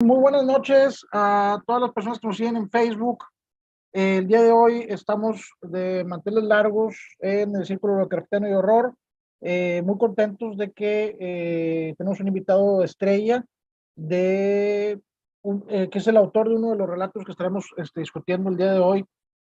Muy buenas noches a todas las personas que nos siguen en Facebook. El día de hoy estamos de manteles largos en el Círculo Lovecraftiano y Horror. Muy contentos de que tenemos un invitado estrella que es el autor de uno de los relatos que estaremos discutiendo el día de hoy.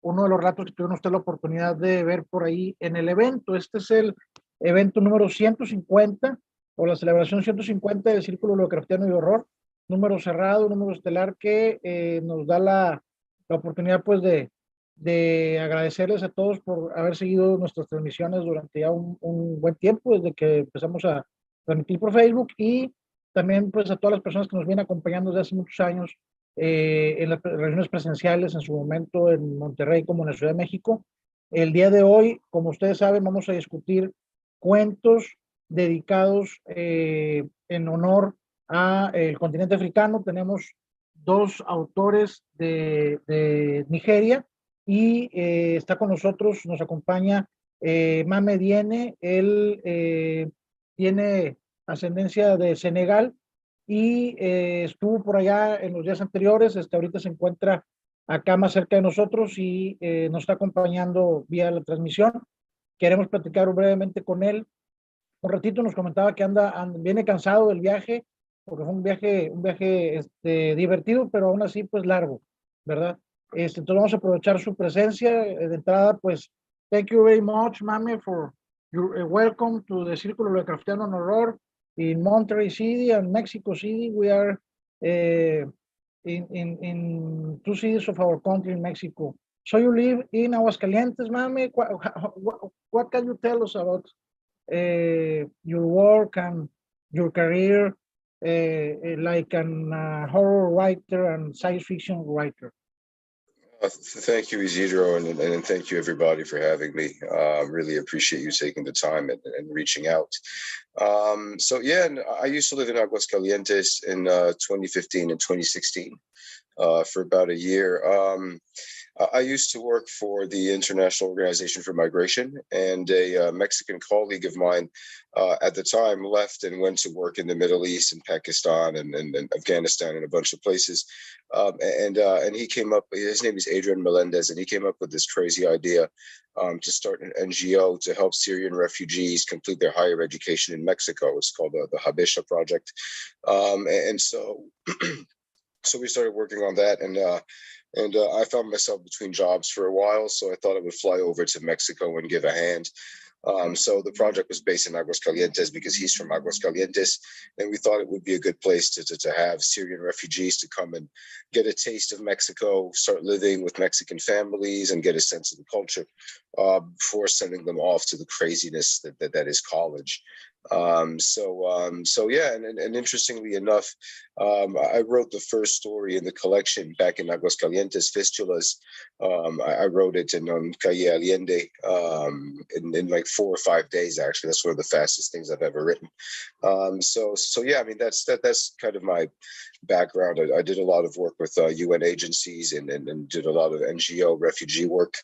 Uno de los relatos que tuvieron usted la oportunidad de ver por ahí en el evento. Este es el evento número 150 o la celebración 150 del Círculo Lovecraftiano y Horror. Número cerrado, número estelar que nos da la oportunidad pues de agradecerles a todos por haber seguido nuestras transmisiones durante ya un buen tiempo, desde que empezamos a transmitir por Facebook, y también pues a todas las personas que nos vienen acompañando desde hace muchos años en las reuniones presenciales, en su momento en Monterrey como en la Ciudad de México. El día de hoy, como ustedes saben, vamos a discutir cuentos dedicados en honor a el continente africano. Tenemos dos autores de Nigeria y está con nosotros, nos acompaña Mame Diene. Él tiene ascendencia de Senegal y estuvo por allá en los días anteriores. Ahorita se encuentra acá más cerca de nosotros y nos está acompañando vía la transmisión. Queremos platicar brevemente con él. Un ratito nos comentaba que viene cansado del viaje, porque fue un viaje divertido, pero aún así pues largo, ¿verdad? Entonces vamos a aprovechar su presencia. De entrada, pues, thank you very much, Mame, for your welcome to the Círculo Lovecraftiano and Horror in Monterrey City and Mexico City. We are in two cities of our country in Mexico. So you live in Aguascalientes, Mame. What can you tell us about your work and your career like an horror writer and science fiction writer? Thank you, Isidro, and thank you everybody for having me. Really appreciate you taking the time and reaching out. So yeah, I used to live in Aguascalientes in 2015 and 2016 for about a year. I used to work for the International Organization for Migration, and a Mexican colleague of mine at the time left and went to work in the Middle East and Pakistan and Afghanistan and a bunch of places. And he came up, his name is Adrian Melendez, and he came up with this crazy idea to start an NGO to help Syrian refugees complete their higher education in Mexico. It's called the Habesha Project. And so we started working on that, and I found myself between jobs for a while, so I thought I would fly over to Mexico and give a hand. So the project was based in Aguascalientes because he's from Aguascalientes, and we thought it would be a good place to have Syrian refugees to come and get a taste of Mexico, start living with Mexican families, and get a sense of the culture before sending them off to the craziness that is college. So yeah, and interestingly enough, I wrote the first story in the collection back in Aguascalientes, Fistulas. I wrote it in Calle Allende in like 4 or 5 days. Actually, that's one of the fastest things I've ever written. So yeah, I mean that's kind of my background. I did a lot of work with UN agencies and did a lot of NGO refugee work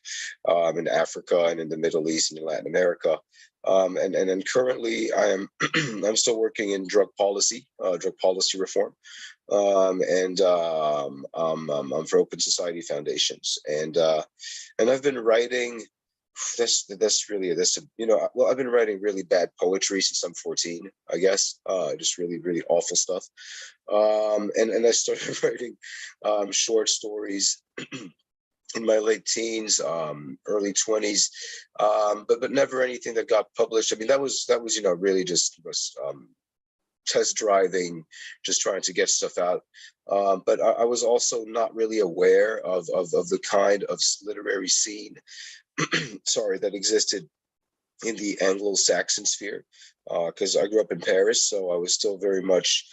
in Africa and in the Middle East and in Latin America. And then currently I'm still working in drug policy reform. I'm for Open Society Foundations, and I've been writing. Well, I've been writing really bad poetry since I'm 14, I guess. Just really, really awful stuff. And I started writing short stories in my late teens, early 20s, but never anything that got published. I mean, that was really just test driving, just trying to get stuff out. But I was also not really aware of the kind of literary scene, that existed in the Anglo-Saxon sphere, because I grew up in Paris, so I was still very much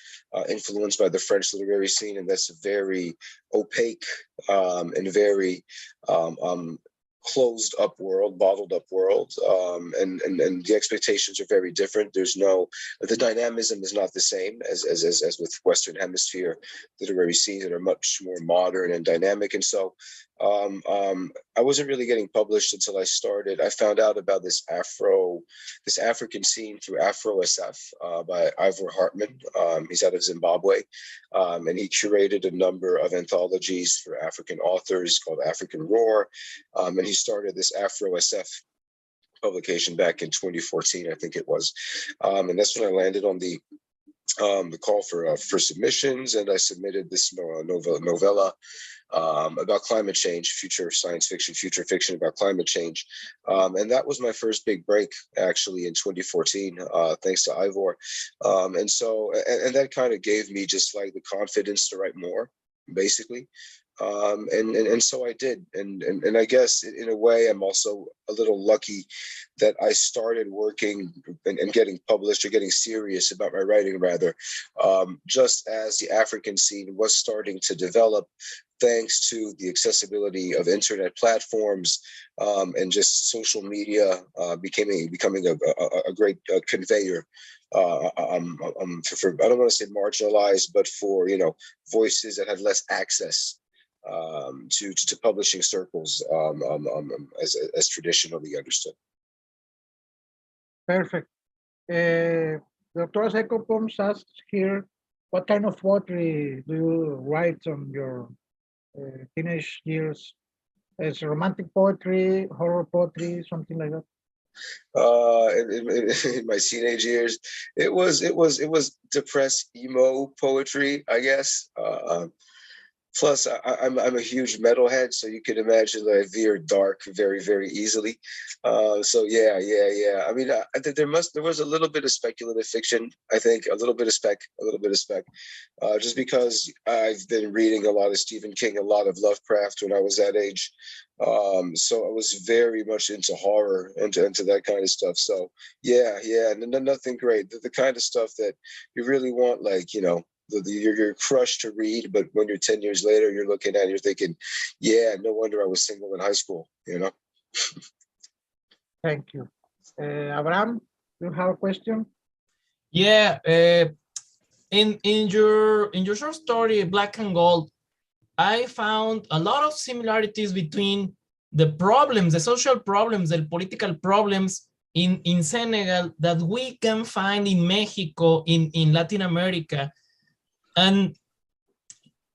influenced by the French literary scene, and that's a very opaque and very closed up world, bottled up world, and the expectations are very different. The dynamism is not the same as with Western Hemisphere literary scenes that are much more modern and dynamic. And so I wasn't really getting published until I found out about this African scene through Afro SF by Ivor Hartman. He's out of Zimbabwe, and he curated a number of anthologies for African authors called African Roar, and he started this Afro SF publication back in 2014, I think it was, and that's when I landed on the call for submissions, and I submitted this novella about climate change, future science fiction, future fiction about climate change. And that was my first big break, actually, in 2014, thanks to Ivor. And that kind of gave me just like the confidence to write more, basically. And so I did. And I guess in a way, I'm also a little lucky that I started working and getting published, or getting serious about my writing, rather, just as the African scene was starting to develop, thanks to the accessibility of internet platforms, and just social media becoming a great conveyor. For, I don't want to say marginalized, but for, voices that had less access to publishing circles, as traditionally understood. Perfect. Dr. Seco Poms asks here, what kind of poetry do you write on your teenage years? Is romantic poetry, horror poetry, something like that? In my teenage years, it was depressed emo poetry, I guess. Plus, I'm a huge metalhead, so you can imagine that I veer dark very, very easily. So yeah. I mean, there was a little bit of speculative fiction, I think, a little bit of spec, just because I've been reading a lot of Stephen King, a lot of Lovecraft when I was that age. So I was very much into horror, into that kind of stuff. So yeah, nothing great. The kind of stuff that you really want, like, your crush to read, but when you're 10 years later, you're looking at it, you're thinking, yeah, no wonder I was single in high school, Thank you. Abraham, do you have a question? Yeah, in your short story, Black and Gold, I found a lot of similarities between the problems, the social problems, the political problems in Senegal that we can find in Mexico, in Latin America. And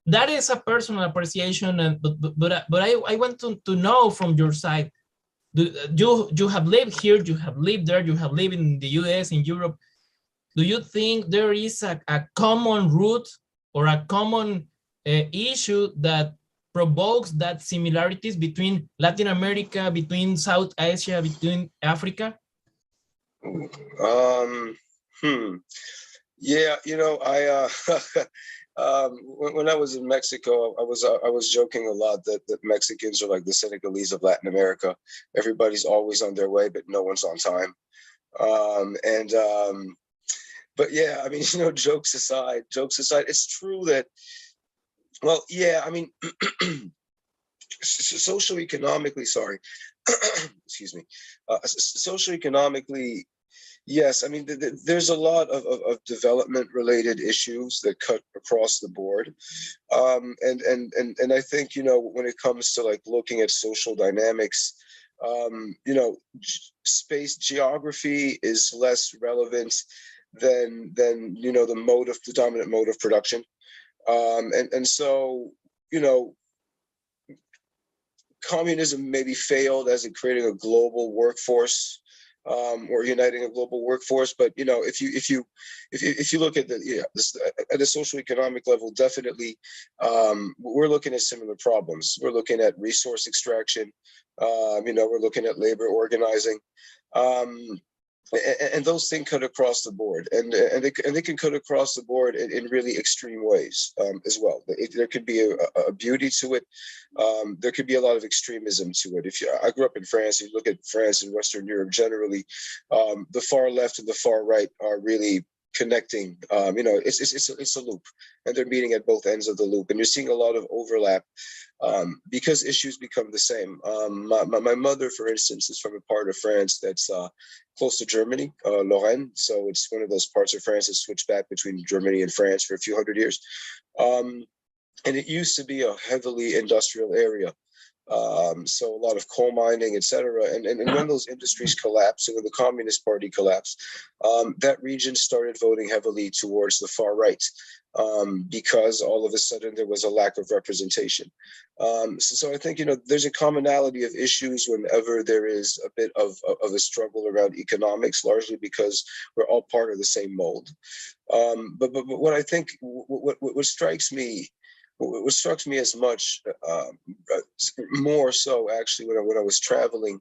that is a personal appreciation, but I want to know from your side, you have lived here, you have lived there, you have lived in the US, in Europe. Do you think there is a common root or a common issue that provokes that similarities between Latin America, between South Asia, between Africa? Yeah, when I was in Mexico, I was joking a lot that Mexicans are like the Senegalese of Latin America. Everybody's always on their way, but no one's on time. But yeah, I mean, jokes aside, it's true that, well, yeah, I mean, socioeconomically, sorry, excuse me, socioeconomically, yes, I mean, there's a lot of development-related issues that cut across the board, and I think, when it comes to like looking at social dynamics, space geography is less relevant than the dominant mode of production, and so communism maybe failed as in creating a global workforce, or uniting a global workforce. But if you look at this at a socioeconomic level, definitely we're looking at similar problems. We're looking at resource extraction. We're looking at labor organizing. And those things cut across the board, and they can cut across the board in really extreme ways, as well. There could be a beauty to it. There could be a lot of extremism to it. I grew up in France. You look at France and Western Europe generally, the far left and the far right are really connecting. It's a loop, and they're meeting at both ends of the loop, and you're seeing a lot of overlap, because issues become the same. My mother, for instance, is from a part of France that's close to Germany, Lorraine. So it's one of those parts of France that switched back between Germany and France for a few hundred years. And it used to be a heavily industrial area. So a lot of coal mining, etc. And when those industries collapsed, and when the Communist Party collapsed, that region started voting heavily towards the far right, because all of a sudden there was a lack of representation. So I think, there's a commonality of issues whenever there is a bit of a struggle around economics, largely because we're all part of the same mold. But what I think, what strikes me, what struck me as much, more so actually when I was traveling,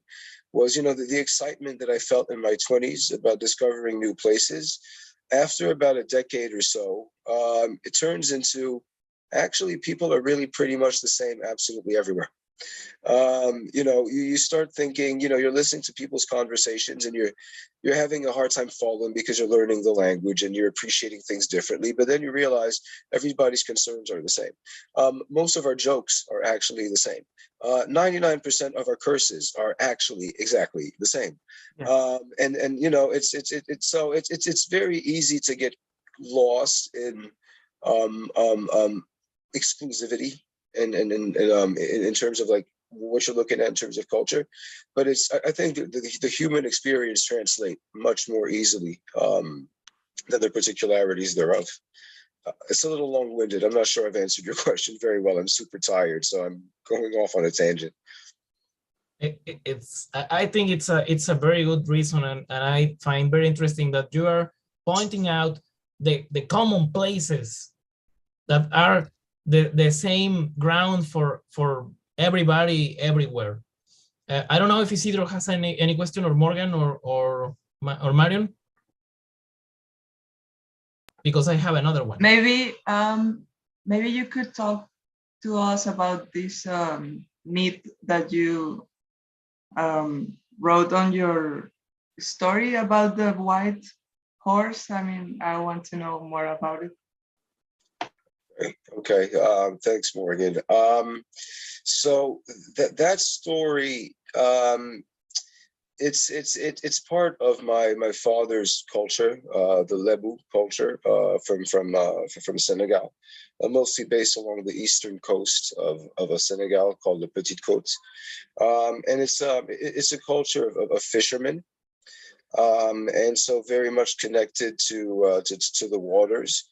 was the excitement that I felt in my 20s about discovering new places. After about a decade or so, it turns into actually people are really pretty much the same absolutely everywhere. You start thinking, you're listening to people's conversations and you're having a hard time following because you're learning the language and you're appreciating things differently. But then you realize everybody's concerns are the same. Most of our jokes are actually the same. 99% of our curses are actually exactly the same. Yeah. It's very easy to get lost in exclusivity. In terms of like what you're looking at in terms of culture, but I think the human experience translate much more easily than the particularities thereof. It's a little long-winded. I'm not sure I've answered your question very well. I'm super tired, so I'm going off on a tangent. I think it's a very good reason, and I find very interesting that you are pointing out the common places that are the same ground for everybody everywhere. I don't know if Isidro has any question, or Morgan, or Marion, because I have another one. Maybe you could talk to us about this myth that you wrote on your story about the white horse. I mean, I want to know more about it. Okay, thanks, Morgan. So that story, it's part of my father's culture, the Lebu culture, from Senegal, mostly based along the eastern coast of Senegal called the Petite Côte, and it's a culture of fishermen, and so very much connected to the waters.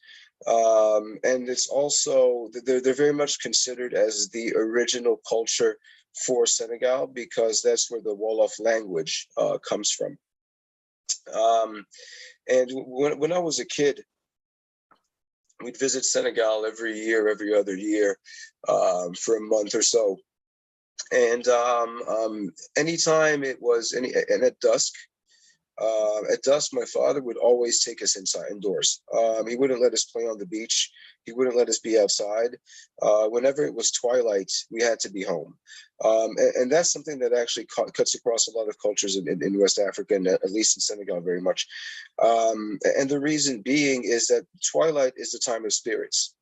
And it's also, they're very much considered as the original culture for Senegal, because that's where the Wolof language comes from. And when I was a kid, we'd visit Senegal every other year, for a month or so. And anytime it was and at dusk, my father would always take us indoors. He wouldn't let us play on the beach. He wouldn't let us be outside. Whenever it was twilight, we had to be home. And that's something that actually cuts across a lot of cultures in West Africa, and at least in Senegal very much. And the reason being is that twilight is the time of spirits.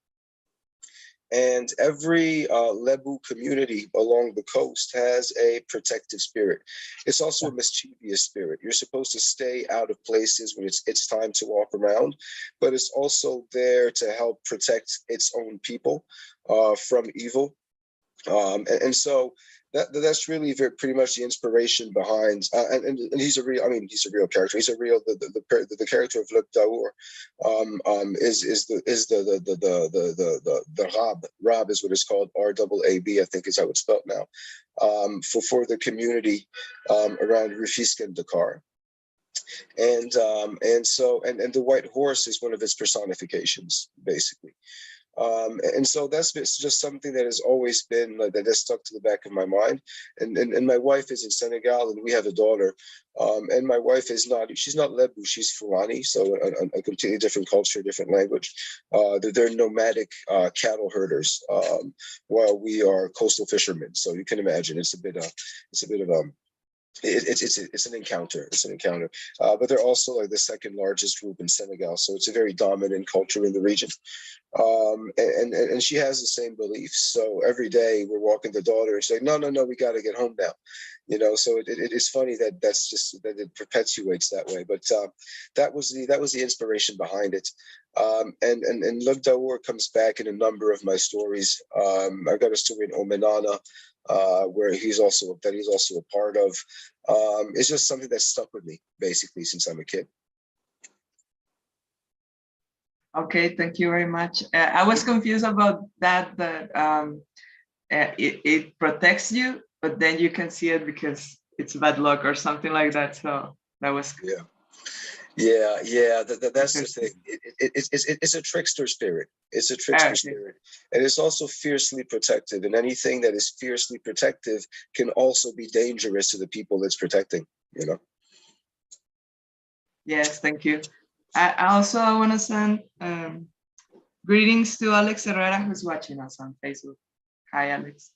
And every Lebu community along the coast has a protective spirit. It's also a mischievous spirit. You're supposed to stay out of places when it's time to walk around, but it's also there to help protect its own people from evil. And so that's really pretty much the inspiration behind. And he's a real. I mean, he's a real character. He's a real the character of Luc Daour. Is the Rab. Rab is what it's called. RAAB, I think is how it's spelled now. For the community around Rufisque and Dakar. And so the white horse is one of its personifications, basically. And so that's just something that has always been like that has stuck to the back of my mind. And my wife is in Senegal, and we have a daughter. And my wife she's not Lebu, she's Fulani, so a completely different culture, different language. They're nomadic cattle herders, while we are coastal fishermen. So you can imagine it's an encounter. It's an encounter. But they're also like the second largest group in Senegal, so it's a very dominant culture in the region. And she has the same beliefs. So every day we're walking the daughter and she's like, no, we got to get home now. You know, so it is funny that that it perpetuates that way. But that was the inspiration behind it. And Love Daour comes back in a number of my stories. I've got a story in Omenana, where he's also a part of. It's just something that stuck with me basically since I'm a kid. Okay, thank you very much. I was confused about that it protects you, but then you can see it because it's bad luck or something like that. So that was that's the thing. It's a trickster spirit. It's a trickster spirit, and it's also fiercely protective. And anything that is fiercely protective can also be dangerous to the people it's protecting. You know. Yes, thank you. I also want to send greetings to Alex Herrera, who's watching us on Facebook. Hi, Alex.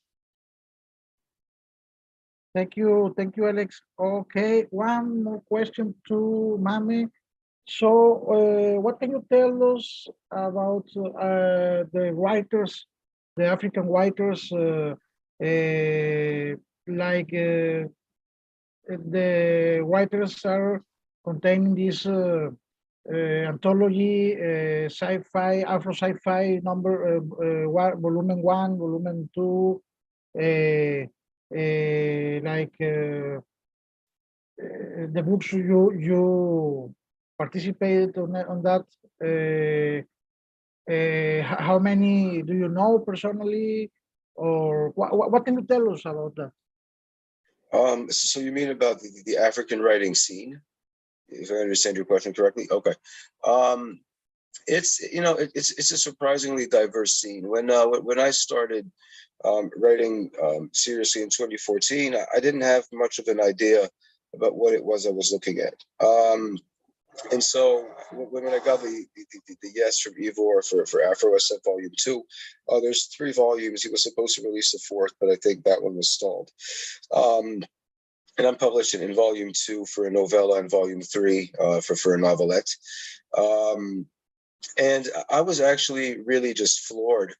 Thank you, Alex. Okay, one more question to Mame. So, what can you tell us about the writers, the African writers, like the writers are containing this anthology, sci-fi, Afro sci-fi number, volume 1, volume 2, like the books you participated on that. How many do you know personally, or what can you tell us about that? So you mean about the African writing scene? If I understand your question correctly, okay. It's it's a surprisingly diverse scene. When I started writing seriously in 2014, I didn't have much of an idea about what it was I was looking at. And so when I got the yes from Ivor for Afro SF Volume 2, there's 3 volumes. He was supposed to release the 4th, but I think that one was stalled. And I'm published in Volume 2 for a novella and Volume 3 for a novelette. And I was actually really just floored.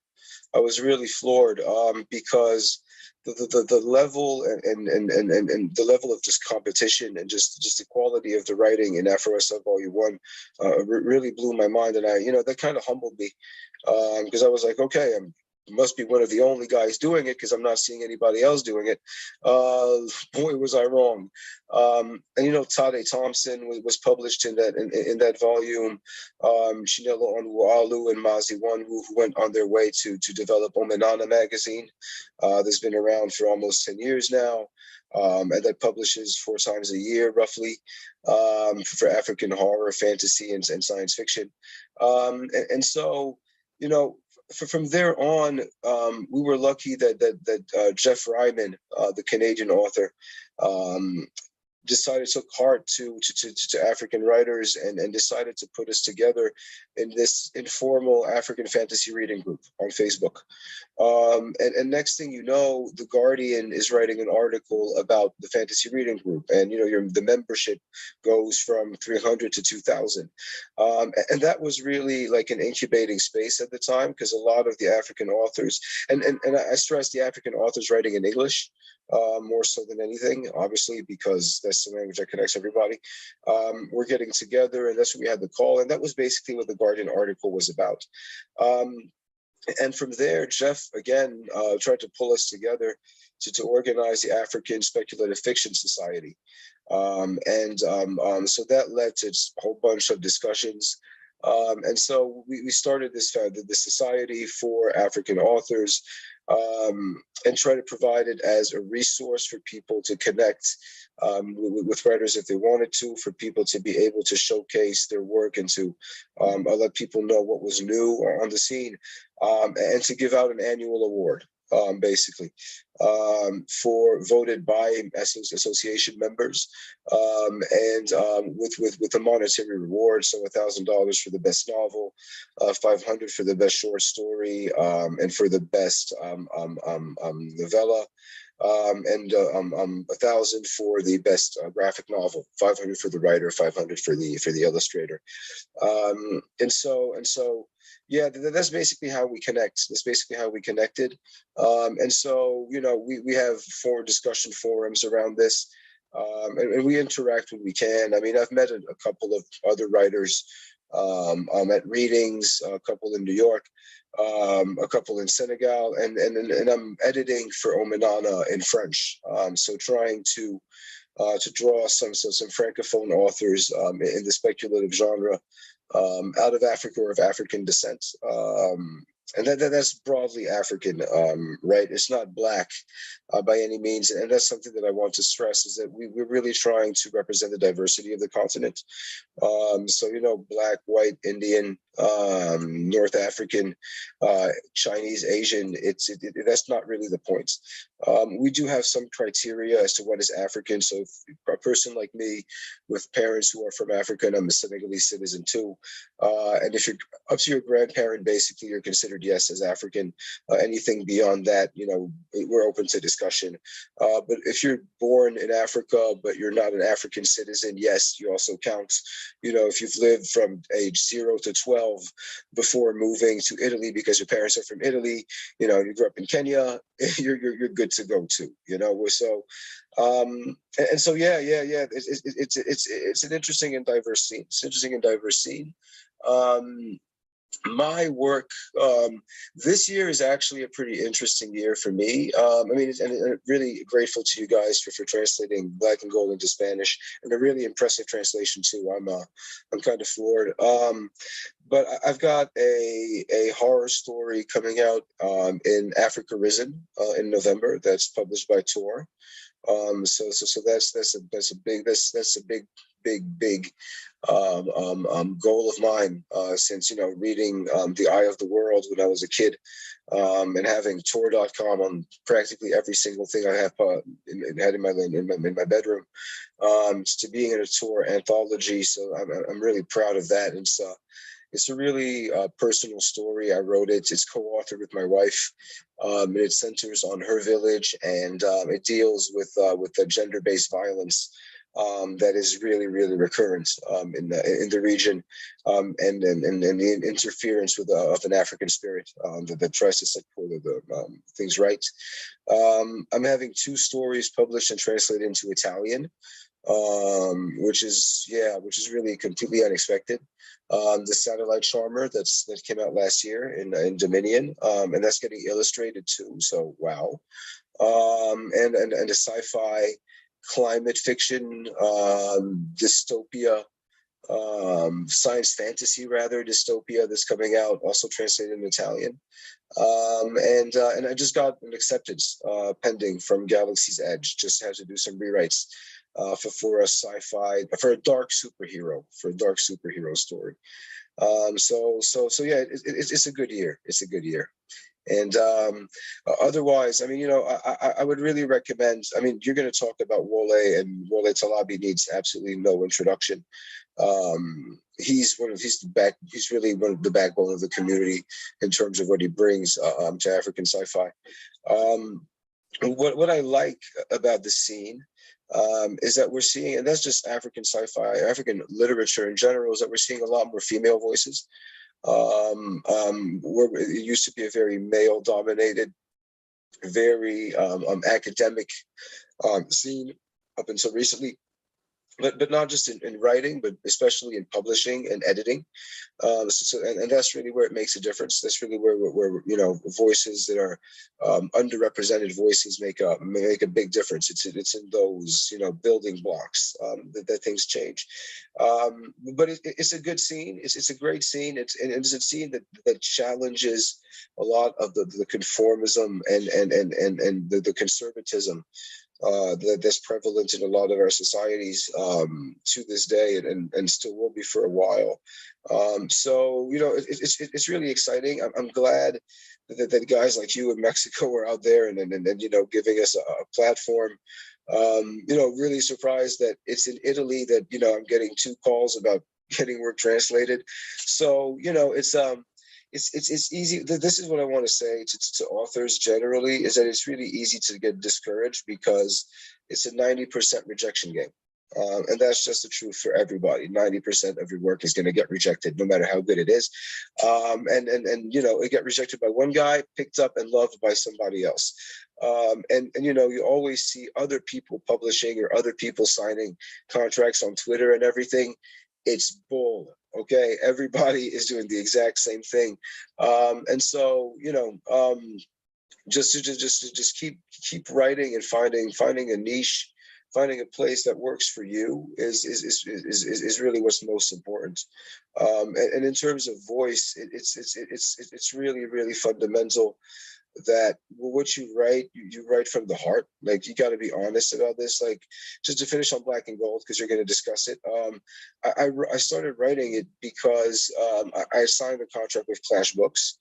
I was really floored because the level and the level of just competition and just the quality of the writing in Afro SF Volume 1 really blew my mind. And that kind of humbled me because I was like, okay, must be one of the only guys doing it because I'm not seeing anybody else doing it. Boy, was I wrong. And Tade Thompson was published in that volume. Chinelo Onwualu and Mazi One, who went on their way to develop Omenana magazine. That's been around for almost 10 years now. And that publishes 4 times a year, roughly, for African horror, fantasy, and science fiction. And so, from there on, we were lucky that Jeff Ryman, the Canadian author, decided took heart to African writers and decided to put us together in this informal African fantasy reading group on Facebook. And next thing you know, The Guardian is writing an article about the fantasy reading group, and the membership goes from 300 to 2,000, and that was really like an incubating space at the time, because a lot of the African authors, and I stress the African authors writing in English, more so than anything, obviously, because that's the language that connects everybody. We're getting together, and that's what we had the call, and that was basically what the Guardian article was about. And from there, Jeff, again, tried to pull us together to organize the African Speculative Fiction Society. So that led to a whole bunch of discussions. And so we started the Society for African Authors, and try to provide it as a resource for people to connect with writers if they wanted to, for people to be able to showcase their work and to let people know what was new on the scene, and to give out an annual award, basically, voted by association members, and with a monetary reward. So $1,000 for the best novel, $500 for the best short story, and for the best novella. and 1,000 for the best graphic novel, 500 for the writer, 500 for the illustrator. And so, yeah, that's basically how we connect. That's basically how we connected. And so, you know, we have discussion forums around this, and we interact when we can. I mean, I've met a couple of other writers at readings, a couple in New York, a couple in Senegal, and I'm editing for Omanana in French. So trying to draw some francophone authors in the speculative genre out of Africa or of African descent. And that's broadly African, right? It's not Black by any means. And that's something that I want to stress, is that we're really trying to represent the diversity of the continent. So, you know, Black, white, Indian, North African, Chinese, Asian, that's not really the point. We do have some criteria as to what is African. So if a person like me with parents who are from Africa, and I'm a Senegalese citizen too, and if you're up to your grandparent, basically you're considered, yes, as African. Anything beyond that, you know, we're open to discussion. But if you're born in Africa, but you're not an African citizen, yes, you also count. You know, if you've lived from age 0 to 12 before moving to Italy because your parents are from Italy, you know, you grew up in Kenya, you're good to go too, you know. So and so it's an interesting and diverse scene. It's interesting and diverse scene. My work this year is actually a pretty interesting year for me. I mean, and really grateful to you guys for translating Black and Gold into Spanish, and a really impressive translation too. I'm kind of floored. But I've got a horror story coming out in Africa Risen in November. That's published by Tor. So that's a big goal of mine since, you know, reading The Eye of the World when I was a kid, and having Tor.com on practically every single thing I have had in my bedroom, to being in a Tor anthology. So I'm really proud of that. And it's a really personal story. I wrote it. It's co-authored with my wife. And it centers on her village, and it deals with the gender-based violence that is really, really recurrent in the region, and the interference of an African spirit that tries to set the things right. I'm having 2 stories published and translated into Italian, which is really completely unexpected. The Satellite Charmer that came out last year in Dominion, and that's getting illustrated too. So wow, and a sci-fi climate fiction dystopia, science fantasy rather, dystopia that's coming out, also translated in Italian. And I just got an acceptance pending from Galaxy's Edge. Just had to do some rewrites for a sci-fi, for a dark superhero story. So yeah, it's a good year. It's a good year. And otherwise, I mean, you know, I would really recommend, I mean, you're going to talk about Wole, and Wole Talabi needs absolutely no introduction. He's really one of the backbone of the community in terms of what he brings to African sci-fi. What I like about the scene is that we're seeing, and that's just African sci-fi, African literature in general, is that we're seeing a lot more female voices. Where it used to be a very male-dominated, very academic scene up until recently, but not just in writing, but especially in publishing and editing. And that's really where it makes a difference. That's really where you know, voices that are underrepresented voices make a big difference. It's in those, you know, building blocks that things change. But it's a good scene. It's a great scene. It's a scene that challenges a lot of the conformism and the conservatism that's prevalent in a lot of our societies to this day, and still will be for a while. So, you know, it's really exciting. I'm glad that guys like you in Mexico are out there and you know, giving us a platform. You know, really surprised that it's in Italy that, you know, I'm getting 2 calls about getting work translated. So, you know, it's it's easy. This is what I want to say to authors generally, is that it's really easy to get discouraged because it's a 90% rejection game. And that's just the truth for everybody. 90% of your work is going to get rejected, no matter how good it is. And you know, it get rejected by one guy, picked up and loved by somebody else. And you know, you always see other people publishing or other people signing contracts on Twitter and everything. It's bull. Okay, everybody is doing the exact same thing. And so, you know, just keep writing and finding a niche. Finding a place that works for you is really what's most important. And in terms of voice, it's really fundamental that what you write from the heart. Like, you got to be honest about this. Like, just to finish on Black and Gold, because you're going to discuss it. I started writing it because I signed a contract with Clash Books.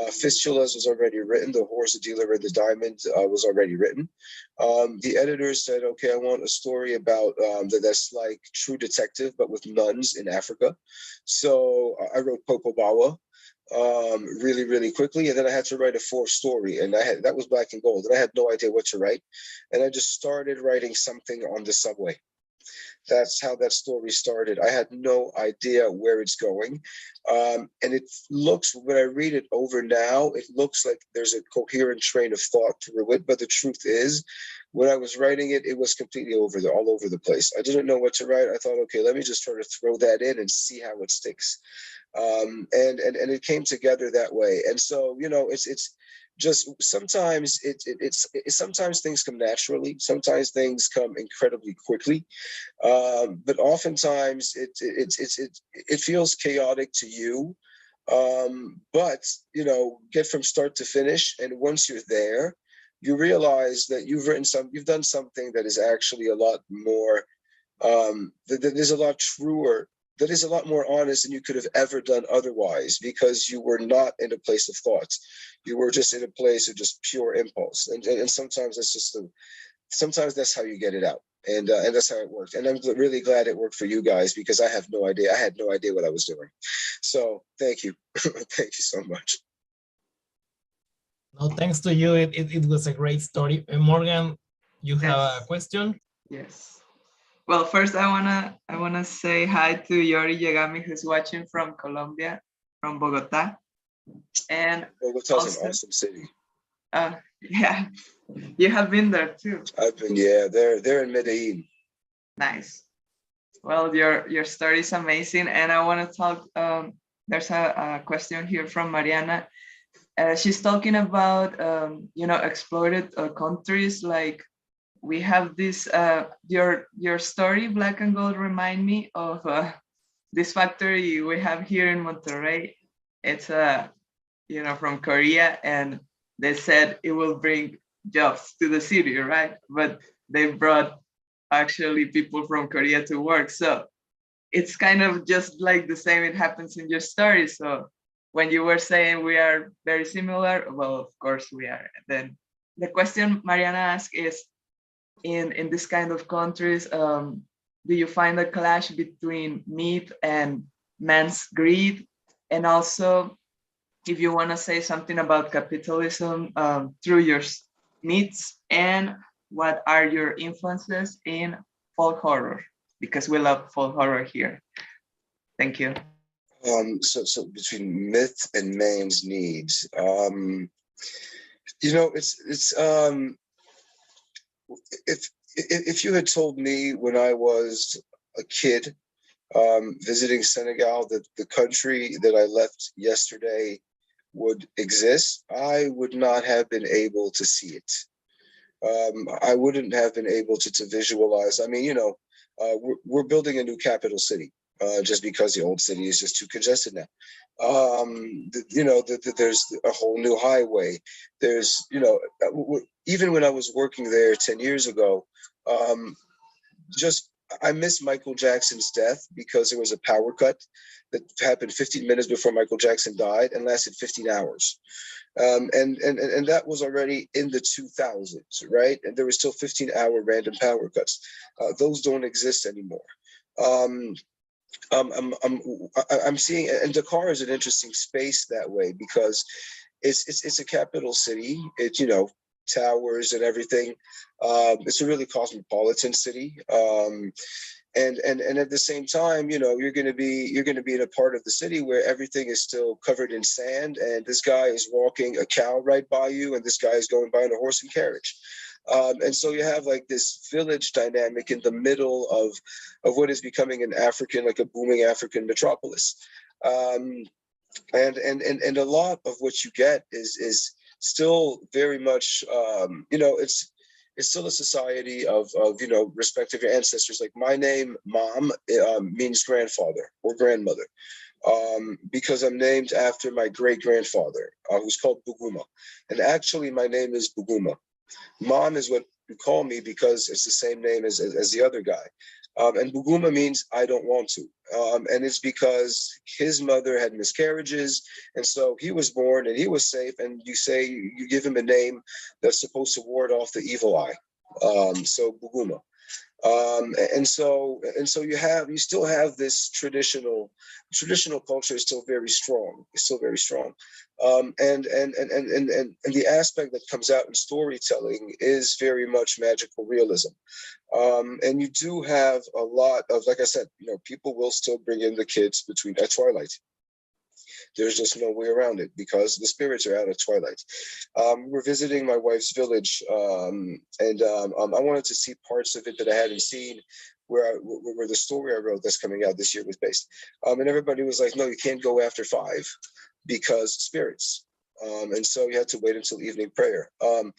Fistulas was already written. The Horse, the Dealer, and the Diamond was already written. The editor said, okay, I want a story about that's like True Detective, but with nuns in Africa. So I wrote Popobawa really quickly, and then I had to write a fourth story, and that was Black and Gold, and I had no idea what to write, and I just started writing something on the subway. That's how that story started. I had no idea where it's going. And it looks, when I read it over now, it looks like there's a coherent train of thought through it. But the truth is, when I was writing it, it was completely all over the place. I didn't know what to write. I thought, okay, let me just try to throw that in and see how it sticks. And it came together that way. And so, you know, it's just sometimes sometimes things come naturally, sometimes things come incredibly quickly, but oftentimes it feels chaotic to you, but you know, get from start to finish, and once you're there, you realize that you've done something that is actually a lot more, that is a lot truer, that is a lot more honest than you could have ever done otherwise, because you were not in a place of thought. You were just in a place of just pure impulse. And sometimes that's just sometimes that's how you get it out. And that's how it worked. And I'm really glad it worked for you guys, because I have no idea. I had no idea what I was doing. So thank you. Thank you so much. No, thanks to you. It was a great story. Morgan, you have a question? Yes. Well, first I wanna say hi to Yori Yagami, who's watching from Colombia, from Bogota. And Bogota's an awesome city. Yeah, you have been there too. I've been, yeah. They're in Medellin. Nice. Well, your story is amazing, and I want to talk. There's a question here from Mariana. She's talking about you know, explored countries. Like, we have this your story, Black and Gold, remind me of this factory we have here in Monterrey. It's you know, from Korea, and they said it will bring jobs to the city, right? But they brought actually people from Korea to work. So it's kind of just like the same, it happens in your story. So when you were saying we are very similar, well, of course we are. Then the question Mariana asked is, in this kind of countries, do you find a clash between myth and man's greed? And also, if you want to say something about capitalism through your myths, and what are your influences in folk horror? Because we love folk horror here. Thank you. So between myth and man's needs, you know, it's if you had told me when I was a kid visiting Senegal that the country that I left yesterday would exist, I would not have been able to see it. I wouldn't have been able to visualize. I mean, you know, we're building a new capital city just because the old city is just too congested now. You know, there's a whole new highway. There's, you know, even when I was working there 10 years ago, I missed Michael Jackson's death because there was a power cut that happened 15 minutes before Michael Jackson died and lasted 15 hours. And that was already in the 2000s, right? And there were still 15-hour random power cuts. Those don't exist anymore. I'm seeing, and Dakar is an interesting space that way because it's a capital city. It's, you know, towers and everything. It's a really cosmopolitan city. And at the same time, you know, you're going to be in a part of the city where everything is still covered in sand, and this guy is walking a cow right by you, and this guy is going by on a horse and carriage. And so you have like this village dynamic in the middle of what is becoming an African, like a booming African metropolis. And a lot of what you get is still very much, you know, it's still a society of, you know, respect of your ancestors. Like my name, Mame, means grandfather or grandmother, because I'm named after my great-grandfather, who's called Bougoma. And actually my name is Bougoma. Mame is what you call me because it's the same name as the other guy. And Bougoma means I don't want to. And it's because his mother had miscarriages. And so he was born and he was safe. And you give him a name that's supposed to ward off the evil eye. So Bougoma. And so you still have this traditional culture is still very strong. It's still very strong. And the aspect that comes out in storytelling is very much magical realism. And you do have a lot of, like I said, you know, people will still bring in the kids at twilight. There's just no way around it because the spirits are out at twilight. We're visiting my wife's village, and I wanted to see parts of it that I hadn't seen, where the story I wrote that's coming out this year was based. And everybody was like, no, you can't go after 5 because spirits. And so you had to wait until evening prayer. And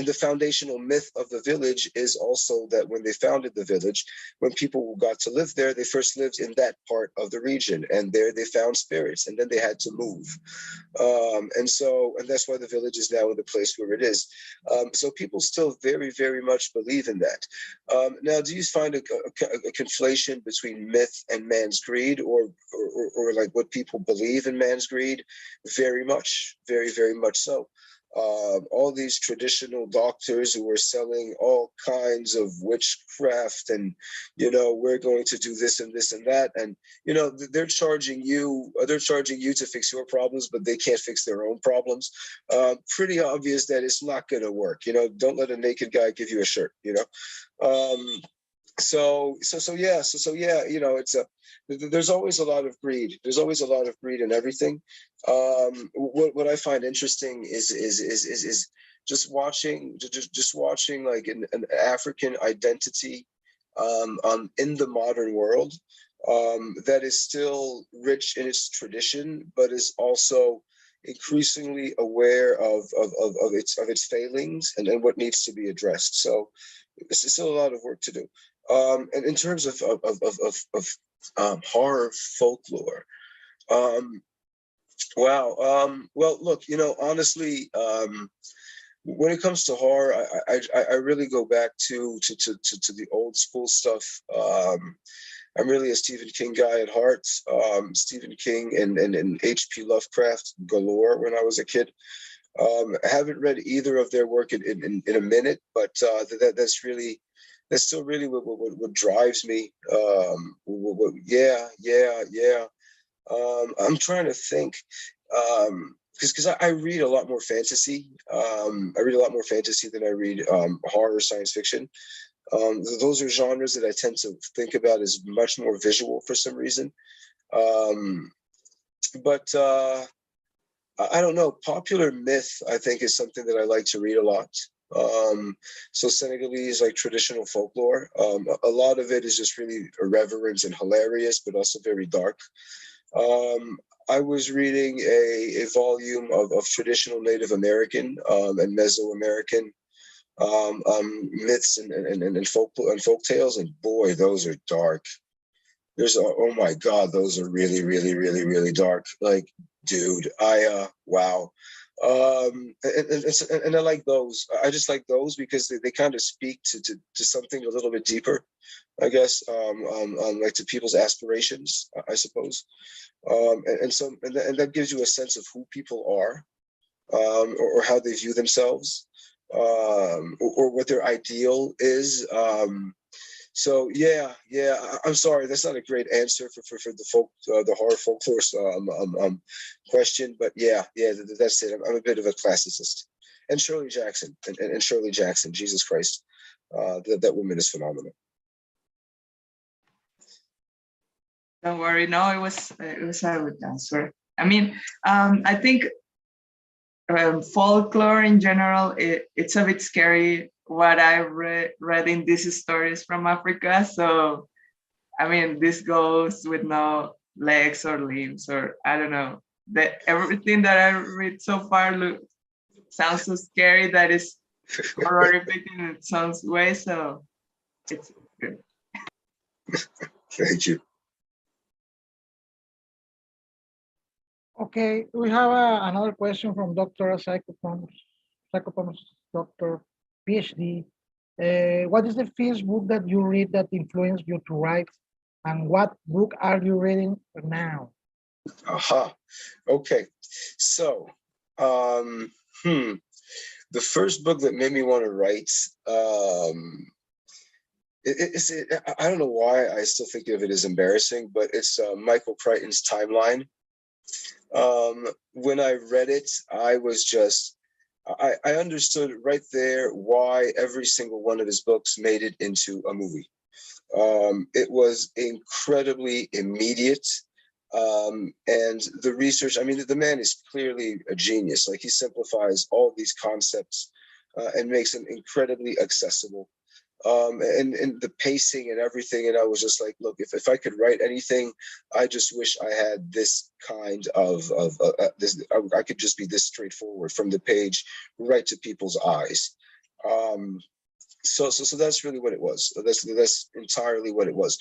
the foundational myth of the village is also that when they founded the village, when people got to live there, they first lived in that part of the region, and there they found spirits, and then they had to move. And that's why the village is now in the place where it is. So people still very, very much believe in that. Now, do you find a conflation between myth and man's greed, or like what people believe in man's greed? Very much, very, very much so. All these traditional doctors who are selling all kinds of witchcraft and, you know, we're going to do this and this and that. And, you know, they're charging you to fix your problems, but they can't fix their own problems. Pretty obvious that it's not going to work. You know, don't let a naked guy give you a shirt, you know? So yeah, you know, there's always a lot of greed. There's always a lot of greed in everything. What I find interesting is just watching like an African identity in the modern world that is still rich in its tradition, but is also increasingly aware of its failings and what needs to be addressed. So there's still a lot of work to do. And in terms of horror folklore, wow. Well, look, you know, honestly, when it comes to horror, I really go back to the old school stuff. I'm really a Stephen King guy at heart. Stephen King and H.P. Lovecraft galore when I was a kid. I haven't read either of their work in a minute, but that's still really what drives me. Yeah. I'm trying to think, because I read a lot more fantasy. I read a lot more fantasy than I read horror, science fiction. Those are genres that I tend to think about as much more visual for some reason. But I don't know. Popular myth, I think, is something that I like to read a lot. So Senegalese, like traditional folklore, a lot of it is just really irreverent and hilarious, but also very dark. I was reading a volume of traditional Native American and Mesoamerican myths and folk tales, and boy, those are dark. Oh my God, those are really, really, really, really dark. Like, dude, wow. And I like those. I just like those because they kind of speak to something a little bit deeper, I guess, like to people's aspirations, I suppose. And that gives you a sense of who people are, or how they view themselves, or what their ideal is. So yeah, I'm sorry, that's not a great answer for the horror folklore question, but yeah, that's it. I'm a bit of a classicist. And Shirley Jackson, and Shirley Jackson, Jesus Christ, that woman is phenomenal. Don't worry, no, it was a good answer. I mean, I think folklore in general, it's a bit scary what I read in these stories from Africa. So, I mean, this goes with no legs or limbs, or I don't know. Everything that I read so far sounds so scary that is horrific in its own way. So, it's good. Thank you. Okay, we have another question from Dr. Psychopomus, Dr. PhD. What is the first book that you read that influenced you to write, and what book are you reading now? Aha. Okay. So, the first book that made me want to write, I don't know why I still think of it as embarrassing, but it's Michael Crichton's Timeline. When I read it, I was just, I understood right there why every single one of his books made it into a movie. It was incredibly immediate. And the research, I mean, the man is clearly a genius. Like, he simplifies all these concepts and makes them incredibly accessible. And the pacing and everything. And I was just like, look, if I could write anything, I just wish I had this kind of this. I could just be this straightforward from the page right to people's eyes. So that's really what it was. That's entirely what it was.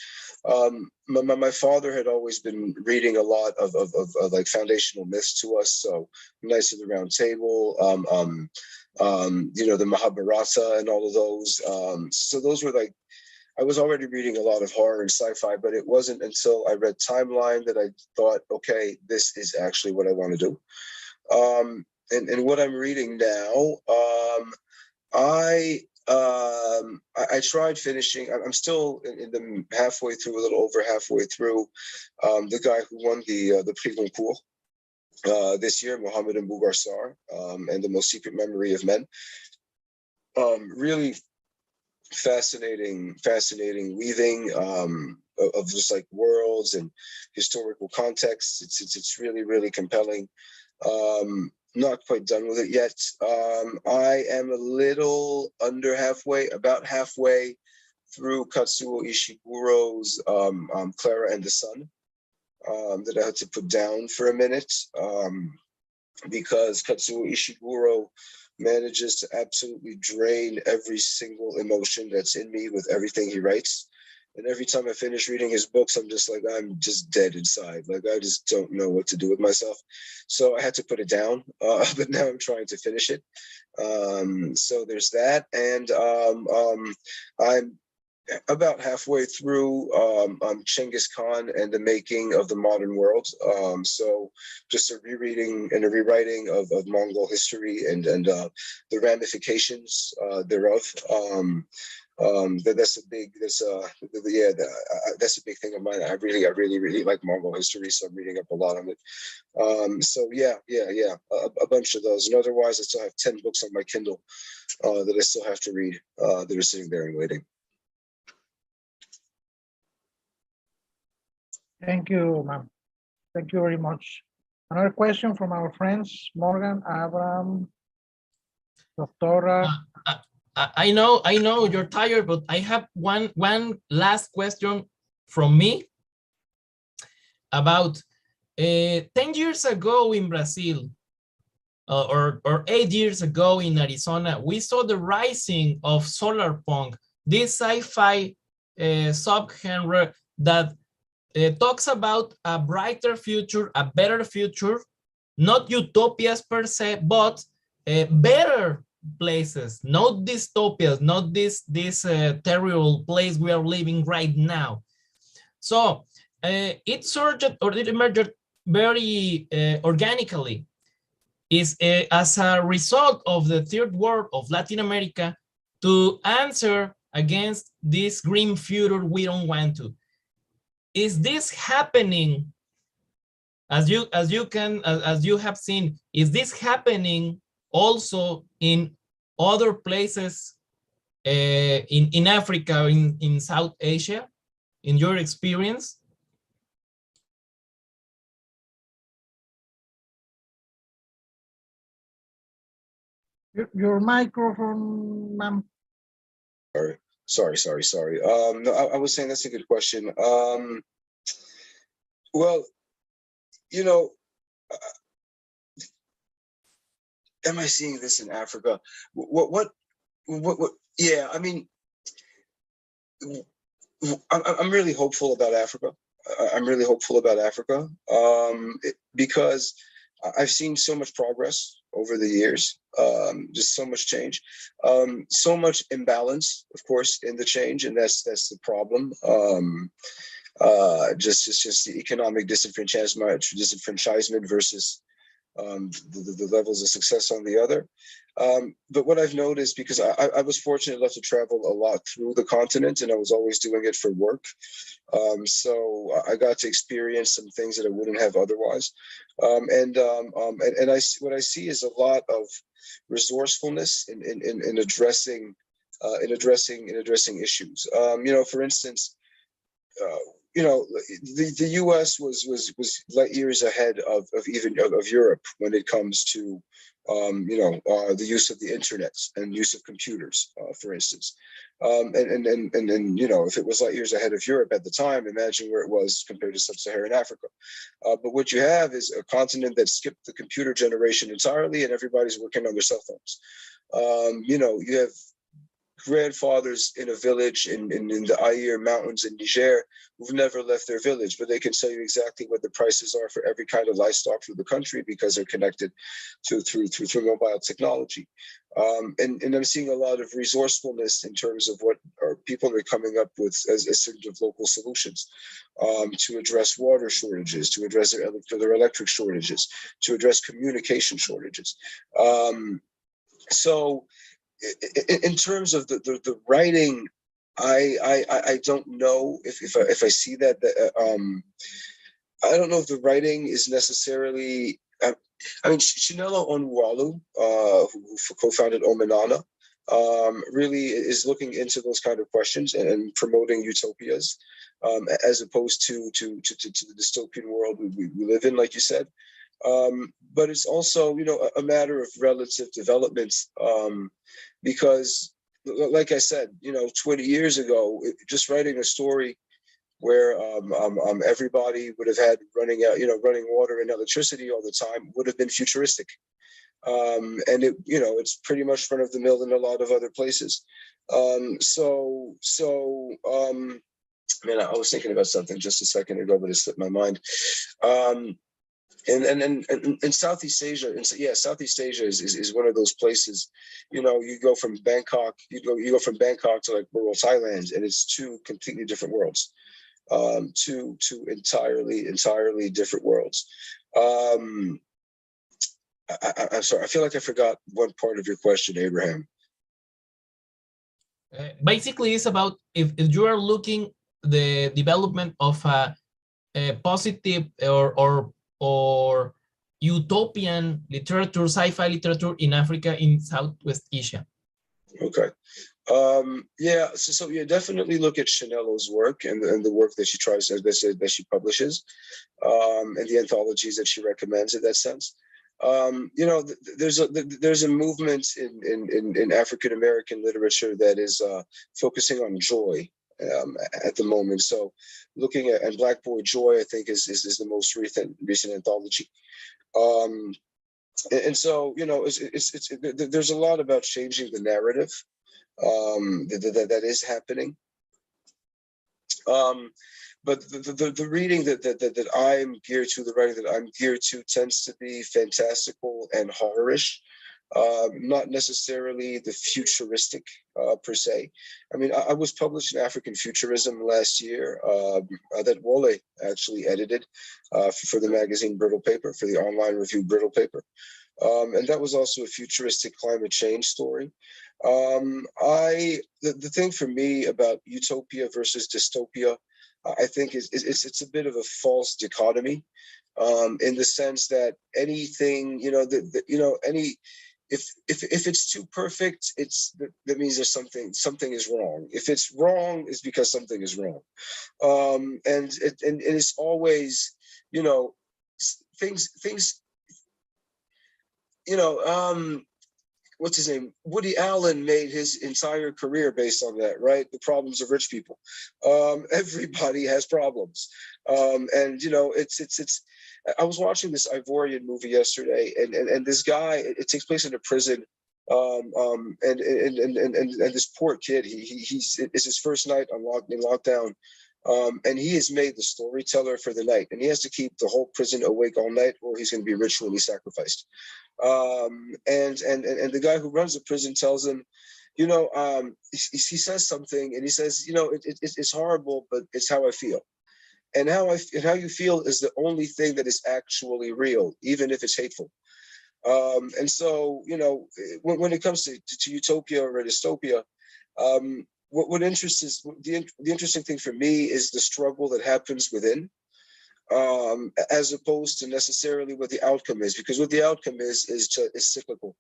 My father had always been reading a lot of like foundational myths to us. So Knights of the Round Table, the Mahabharata and all of those. So those were like, I was already reading a lot of horror and sci-fi, but it wasn't until I read Timeline that I thought, okay, this is actually what I want to do. And what I'm reading now, I tried finishing. I'm still in the halfway through, a little over halfway through. The guy who won the Prix Goncourt this year, Mohammed and Bougarsar, and The Most Secret Memory of Men. Really fascinating weaving of just like worlds and historical contexts. It's really compelling. Not quite done with it yet. I am a little under about halfway through Katsuo Ishiguro's Clara and the Sun, that I had to put down for a minute, because Katsuo Ishiguro manages to absolutely drain every single emotion that's in me with everything he writes. And every time I finish reading his books, I'm just like, I'm just dead inside. Like, I just don't know what to do with myself. So I had to put it down, but now I'm trying to finish it. So there's that. And I'm about halfway through Genghis Khan and the Making of the Modern World. So just a rereading and a rewriting of Mongol history and the ramifications thereof. That's a big thing of mine. I really like Mongol history, so I'm reading up a lot on it. So a bunch of those. And otherwise, I still have 10 books on my Kindle that I still have to read, that are sitting there and waiting. Thank you, ma'am. Thank you very much. Another question from our friends, Morgan, Abraham, Doctora. I know you're tired, but I have one last question from me about 10 years ago in Brazil, or 8 years ago in Arizona, we saw the rising of solar punk, this sci-fi subgenre that talks about a brighter future, a better future, not utopias per se, but better places, not dystopias, not this terrible place we are living right now. So it surged, or it emerged very organically, is as a result of the third world of Latin America to answer against this green future we don't want to. Is this happening, as you have seen, is this happening also in other places in Africa, in South Asia, in your experience? Your microphone, ma'am. Sorry. No, I was saying that's a good question. Well, you know, am I seeing this in Africa? What? Yeah, I mean, I'm really hopeful about Africa. I'm really hopeful about Africa because I've seen so much progress over the years, just so much change, so much imbalance, of course, in the change, and that's the problem. Just the economic disenfranchisement versus the levels of success on the other. But what I've noticed, because I was fortunate enough to travel a lot through the continent, and I was always doing it for work. So I got to experience some things that I wouldn't have otherwise. And what I see is a lot of resourcefulness in addressing issues. You know, for instance, you know, the U.S. was light years ahead of Europe when it comes to the use of the internet and use of computers, for instance. And you know, if it was light years ahead of Europe at the time, imagine where it was compared to sub-Saharan Africa. But what you have is a continent that skipped the computer generation entirely, and everybody's working on their cell phones. You know, you have grandfathers in a village in the Aïr Mountains in Niger who've never left their village, but they can tell you exactly what the prices are for every kind of livestock through the country because they're connected through mobile technology. And I'm seeing a lot of resourcefulness in terms of what our people are coming up with as sort of local solutions to address water shortages, to address their electric shortages, to address communication shortages. So in terms of the writing, I don't know if I see that. I don't know if the writing is necessarily. I mean, Chinelo Onwualu, who co-founded Omenana, really is looking into those kind of questions and promoting utopias, as opposed to the dystopian world we live in, like you said. But it's also, you know, a matter of relative developments, because, like I said, you know, 20 years ago, just writing a story where everybody would have had running water and electricity all the time would have been futuristic. And it, you know, it's pretty much front of the mill in a lot of other places. Man, I was thinking about something just a second ago, but it slipped my mind. And Southeast Asia, Southeast Asia is one of those places. You know, you go from Bangkok, from Bangkok to like rural Thailand, and it's two completely different worlds, two entirely different worlds. I'm sorry, I feel like I forgot one part of your question, Abraham. Basically, it's about if you are looking the development of a positive or utopian literature, sci-fi literature in Africa, in Southwest Asia. Okay. Yeah, so yeah, definitely look at Chinelo's work and the work that she tries, that she publishes, and the anthologies that she recommends in that sense. You know, there's a movement in African American literature that is focusing on joy at the moment. So looking at Black Boy Joy, I think is the most recent anthology. And so, you know, there's a lot about changing the narrative that is happening. But the reading that I'm geared to, the writing that I'm geared to, tends to be fantastical and horrorish, not necessarily the futuristic per se. I mean, I was published in African Futurism last year that Wole actually edited for the magazine Brittle Paper, for the online review Brittle Paper. And that was also a futuristic climate change story. The thing for me about utopia versus dystopia, I think it's a bit of a false dichotomy, in the sense that anything, if it's too perfect, that means there's something is wrong. If it's wrong, it's because something is wrong. And it's always, things, what's his name? Woody Allen made his entire career based on that, right? The problems of rich people. Everybody has problems. And it's I was watching this Ivorian movie yesterday, and this guy, it takes place in a prison. And this poor kid, it's his first night in lockdown. And he is made the storyteller for the night, and he has to keep the whole prison awake all night, or he's going to be ritually sacrificed. And the guy who runs the prison tells him, he says something, and he says, it's horrible, but it's how I feel. And how you feel is the only thing that is actually real, even if it's hateful. And so, when it comes to utopia or dystopia, what interests the interesting thing for me is the struggle that happens within, as opposed to necessarily what the outcome is, because what the outcome is cyclical.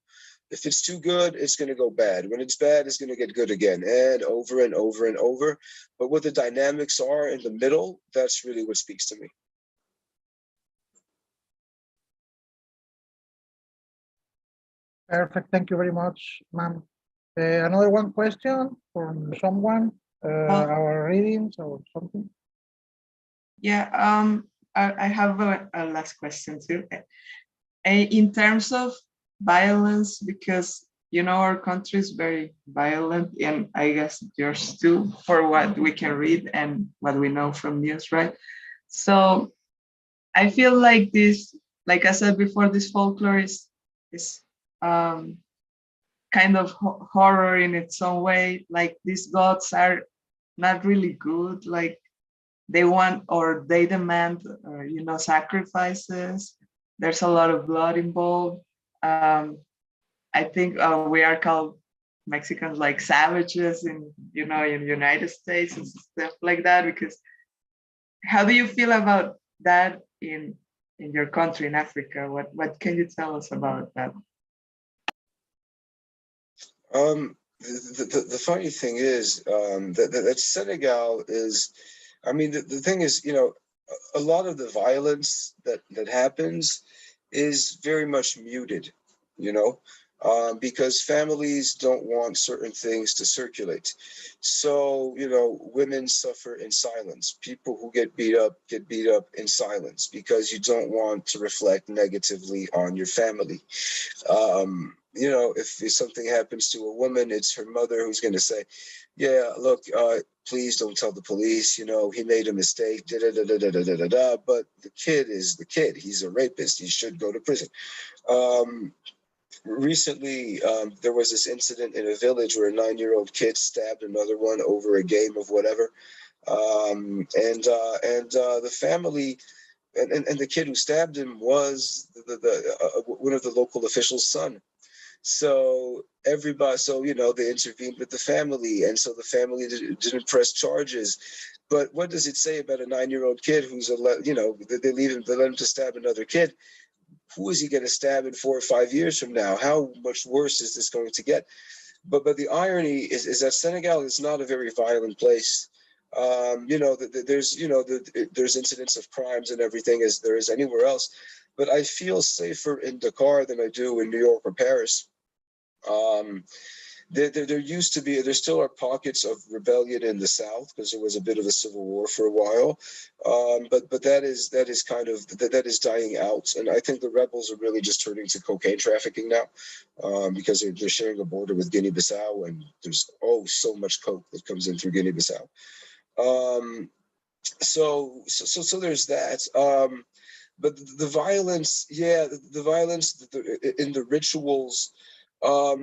If it's too good, it's going to go bad. When it's bad, it's going to get good again, and over and over and over. But what the dynamics are in the middle, that's really what speaks to me. Perfect. Thank you very much, ma'am. Another one question from someone, our readings or something. Yeah, I have a last question too. In terms of violence, because our country is very violent, and I guess yours too, for what we can read and what we know from news, right? So I feel like this, like I said before, this folklore is kind of horror in its own way. Like, these gods are not really good. Like, they want, or they demand, sacrifices. There's a lot of blood involved. I think we are called Mexicans like savages in the United States and stuff like that. Because how do you feel about that in your country, in Africa? What can you tell us about that? The funny thing is, that Senegal is, the thing is, a lot of the violence that happens is very much muted, because families don't want certain things to circulate. So, women suffer in silence. People who get beat up in silence, because you don't want to reflect negatively on your family. If something happens to a woman, it's her mother who's going to say, yeah, look, please don't tell the police, he made a mistake, but the kid is the kid. He's a rapist. He should go to prison. Recently, there was this incident in a village where a 9-year-old kid stabbed another one over a game of whatever. The family, and the kid who stabbed him was one of the local officials' son. So everybody, they intervened with the family, and so the family didn't press charges. But what does it say about a 9-year-old kid who's they let him to stab another kid? Who is he going to stab in 4 or 5 years from now? How much worse is this going to get? But the irony is that Senegal is not a very violent place. There's incidents of crimes and everything as there is anywhere else. But I feel safer in Dakar than I do in New York or Paris. There still are pockets of rebellion in the South, because there was a bit of a civil war for a while. But that is dying out. And I think the rebels are really just turning to cocaine trafficking now, because they're sharing a border with Guinea-Bissau, and there's so much coke that comes in through Guinea-Bissau. So there's that. But the violence, the violence in the rituals, I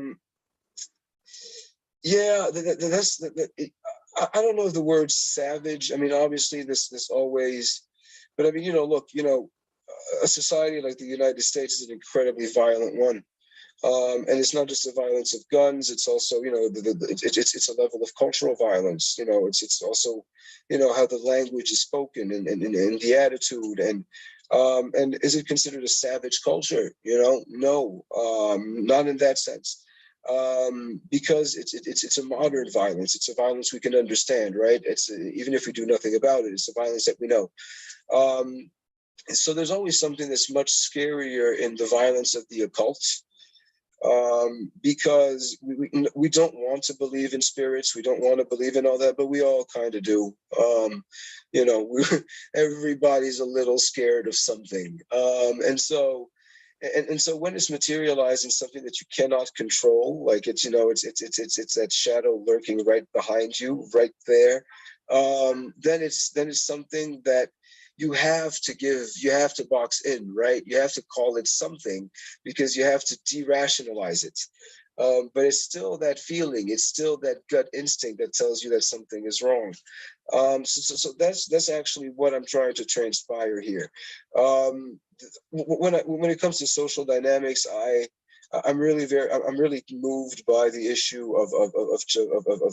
don't know if the word savage. Obviously this always, but look, a society like the United States is an incredibly violent one. And it's not just the violence of guns. It's also, you know, it's a level of cultural violence. You know, it's also, you know, how the language is spoken and the attitude and is it considered a savage culture? You know, no, not in that sense. Because it's a modern violence. It's a violence we can understand, right? It's even if we do nothing about it, it's a violence that we know. So there's always something that's much scarier in the violence of the occult, because we don't want to believe in spirits. We don't want to believe in all that, but we all kind of do. You know, everybody's a little scared of something, and so. And so when it's materialized in something that you cannot control, like it's, you know, it's that shadow lurking right behind you, right there, then it's something that you have to box in, right? You have to call it something because you have to de-rationalize it. But it's still that feeling, it's still that gut instinct that tells you that something is wrong. So that's actually what I'm trying to transpire here. When it comes to social dynamics, I'm really moved by the issue of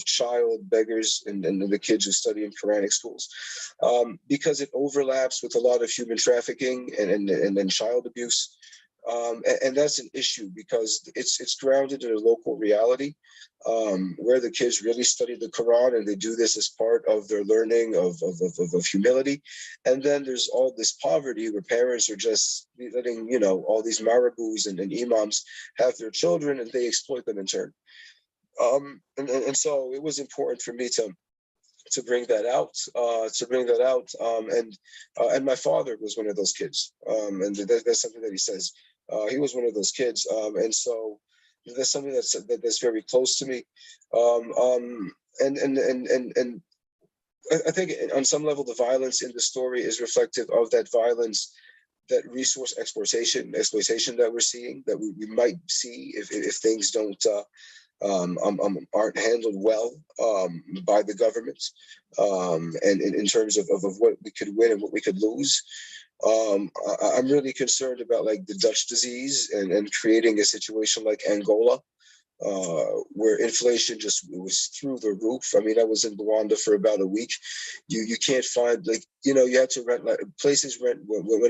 child beggars and the kids who study in Quranic schools, because it overlaps with a lot of human trafficking and child abuse. And that's an issue because it's grounded in a local reality, where the kids really study the Quran and they do this as part of their learning of humility. And then there's all this poverty where parents are just letting, you know, all these marabouts and imams have their children and they exploit them in turn. And so it was important for me to bring that out, and my father was one of those kids, and that's something that he says. He was one of those kids, and so that's something that's very close to me. And I think on some level the violence in the story is reflective of that violence, that resource exploitation that we're seeing, that we might see if things aren't handled well by the government, and in terms of what we could win and what we could lose. I'm really concerned about like the Dutch disease and creating a situation like Angola, where inflation just was through the roof. I mean, I was in Rwanda for about a week. You can't find, like, you know, you had to rent, like places went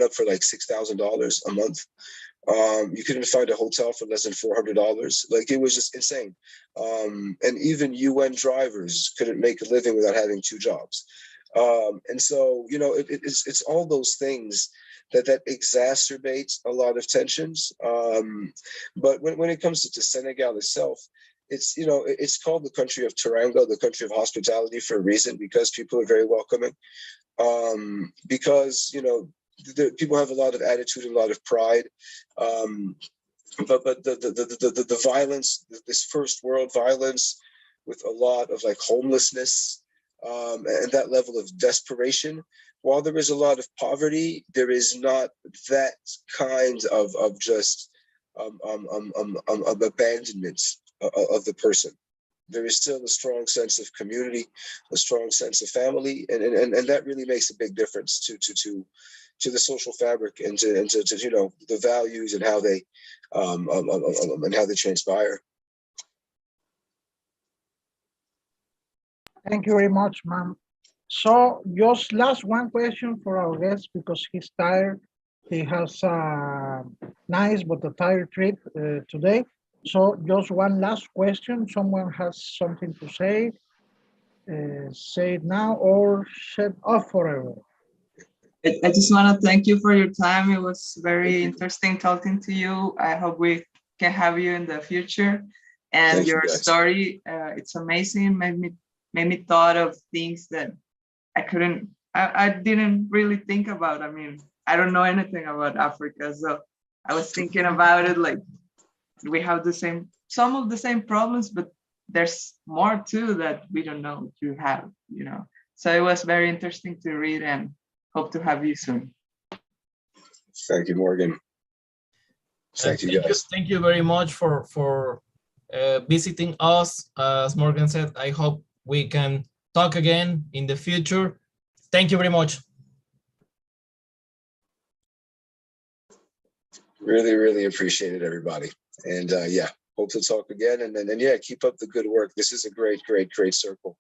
up for like $6,000 a month. You couldn't find a hotel for less than $400. Like, it was just insane. And even UN drivers couldn't make a living without having 2 jobs. And so, you know, it's all those things that exacerbates a lot of tensions. But when it comes to Senegal itself, it's, you know, it's called the country of Teranga, the country of hospitality, for a reason, because people are very welcoming. Because, you know, people have a lot of attitude, a lot of pride. But the violence, this first world violence, with a lot of like homelessness, and that level of desperation. While there is a lot of poverty, there is not that kind of just abandonment of the person. There is still a strong sense of community, a strong sense of family, and that really makes a big difference to the social fabric and to you know, the values and how they transpire. Thank you very much, ma'am. So just last one question for our guest, because he's tired. He has a nice but a tired trip today. So just one last question. Someone has something to say. Say it now or shut off forever. I just want to thank you for your time. It was very interesting talking to you. I hope we can have you in the future. And Thank you, your guys. story, it's amazing. Made me thought of things that I didn't really think about. I mean, I don't know anything about Africa, so I was thinking about it like we have some of the same problems, but there's more too that we don't know you have, you know. So it was very interesting to read, and hope to have you soon. Thank you, Morgan. Thank you, guys. Thank you very much for visiting us. As Morgan said, I hope we can talk again in the future. Thank you very much. Really, really appreciate it, everybody. And yeah, hope to talk again. And yeah, keep up the good work. This is a great circle.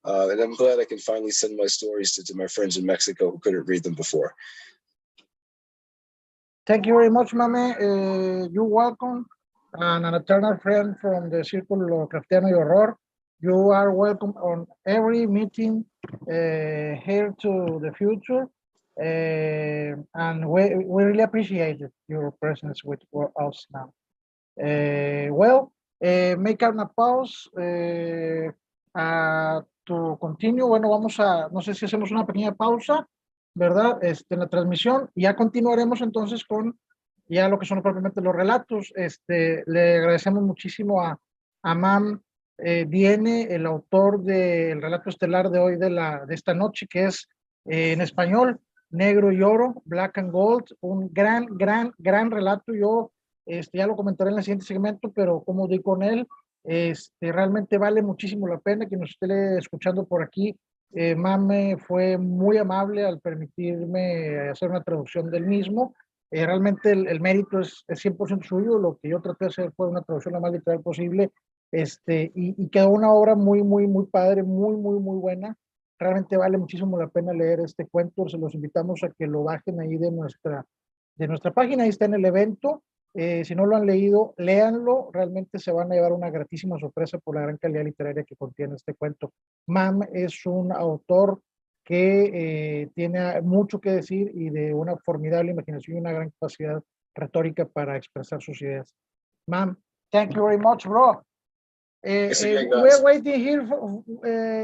And I'm glad I can finally send my stories to my friends in Mexico who couldn't read them before. Thank you very much, Mame. You're welcome. And an eternal friend from the Círculo Craftiano y Horror. You are welcome on every meeting here to the future. And we really appreciate your presence with us now. Make una pause to continue. Bueno, no sé si hacemos una pequeña pausa, ¿verdad? En la transmisión, y ya continuaremos entonces con ya lo que son propiamente los relatos. Le agradecemos muchísimo a Mame Viene, el autor del relato estelar de hoy, de esta noche, que es en español, Negro y Oro, Black and Gold, un gran relato. Yo ya lo comentaré en el siguiente segmento, pero como di con él, realmente vale muchísimo la pena que nos esté escuchando por aquí. Mame fue muy amable al permitirme hacer una traducción del mismo. Realmente el mérito es 100% suyo. Lo que yo traté de hacer fue una traducción lo más literal posible, y quedó una obra muy padre, muy buena. Realmente vale muchísimo la pena leer este cuento. Se los invitamos a que lo bajen ahí de nuestra página. Ahí está en el evento. Si no lo han leído, léanlo. Realmente se van a llevar una gratísima sorpresa por la gran calidad literaria que contiene este cuento. Mame es un autor que tiene mucho que decir y de una formidable imaginación y una gran capacidad retórica para expresar sus ideas. Mame, thank you very much, bro. We're waiting here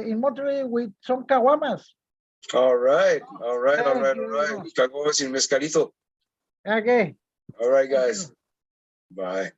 in Montreal with some caguamas. All right. Caguamas y mezcalito. Okay. All right, guys. Bye.